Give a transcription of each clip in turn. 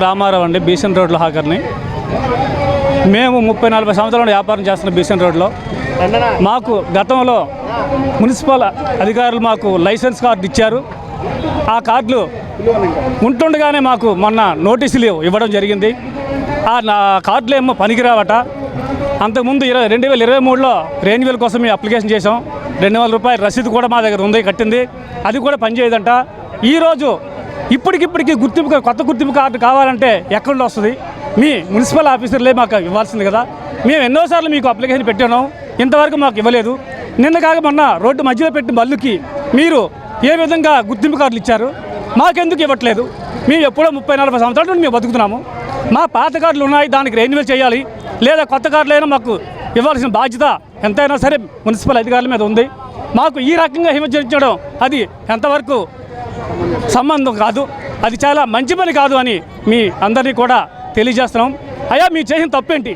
రామారావు అండి, బీసెన్ రోడ్లో హాకర్ని. మేము 30-40 సంవత్సరాలు వ్యాపారం చేస్తున్న బీసెన్ రోడ్లో. మాకు గతంలో మున్సిపల్ అధికారులు మాకు లైసెన్స్ కార్డు ఇచ్చారు. ఆ కార్డులు ఉంటుండగానే మాకు మొన్న నోటీసులు ఇవ్వడం జరిగింది. ఆ కార్డులు ఏమో పనికిరావట. అంతకుముందు 2023లో రెన్యువల్ కోసం మేము అప్లికేషన్ చేసాం. 2,000 రూపాయల రసీదు కూడా మా దగ్గర ఉంది, కట్టింది. అది కూడా పనిచేయదంట. ఈరోజు ఇప్పటికిప్పటికీ కొత్త గుర్తింపు కార్డు కావాలంటే ఎక్కడి నుండి వస్తుంది? మీ మున్సిపల్ ఆఫీసర్లే మాకు ఇవ్వాల్సింది కదా. మేము ఎన్నోసార్లు మీకు అప్లికేషన్ పెట్టాము, ఇంతవరకు మాకు ఇవ్వలేదు. నిన్న కాక మొన్న రోడ్డు మధ్యలో పెట్టి మల్లుకి మీరు ఏ విధంగా గుర్తింపు కార్డులు ఇచ్చారు? మాకెందుకు ఇవ్వట్లేదు? మేము ఎప్పుడో 30-40 సంవత్సరాల నుండి మేము బతుకుతున్నాము. మా పాత కార్డులు ఉన్నాయి, దానికి రెన్యువల్ చేయాలి, లేదా కొత్త కార్డులైనా మాకు ఇవ్వాల్సిన బాధ్యత ఎంతైనా సరే మున్సిపల్ అధికారుల మీద ఉంది. మాకు ఈ రకంగా హింసించడం అది ఎంతవరకు సంబంధం కాదు, అది చాలా మంచి పని కాదు అని మీ అందరినీ కూడా తెలియజేస్తున్నాం. అయ్యా, మీరు చేసిన తప్పేంటి?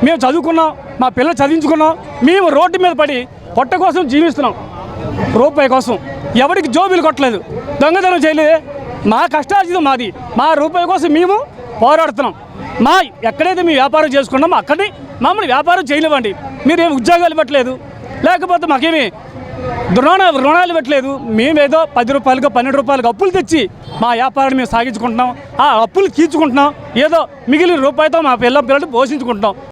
మేము చదువుకున్నాం, మా పిల్లలు చదివించుకున్నాం, మేము రోడ్డు మీద పడి పొట్ట కోసం జీవిస్తున్నాం, రూపాయి కోసం. ఎవరికి జోబీలు కొట్టలేదు, దొంగతనం చేయలేదు. మా కష్టార్జితం మాది, మా రూపాయి కోసం మేము పోరాడుతున్నాం. ఎక్కడైతే మేము వ్యాపారం చేసుకున్నామో అక్కడిని మమ్మల్ని వ్యాపారం చేయలేవండి. మీరేమి ఉద్యోగాలు ఇవ్వట్లేదు, లేకపోతే మాకేమి రుణాలు ఇవ్వట్లేదు. మేమేదో 10 రూపాయలకు 12 రూపాయలకు అప్పులు తెచ్చి మా వ్యాపారాన్ని మేము సాగించుకుంటున్నాం. ఆ అప్పులు తీర్చుకుంటున్నాం, ఏదో మిగిలిన రూపాయితో మా పిల్లలు పోషించుకుంటున్నాం.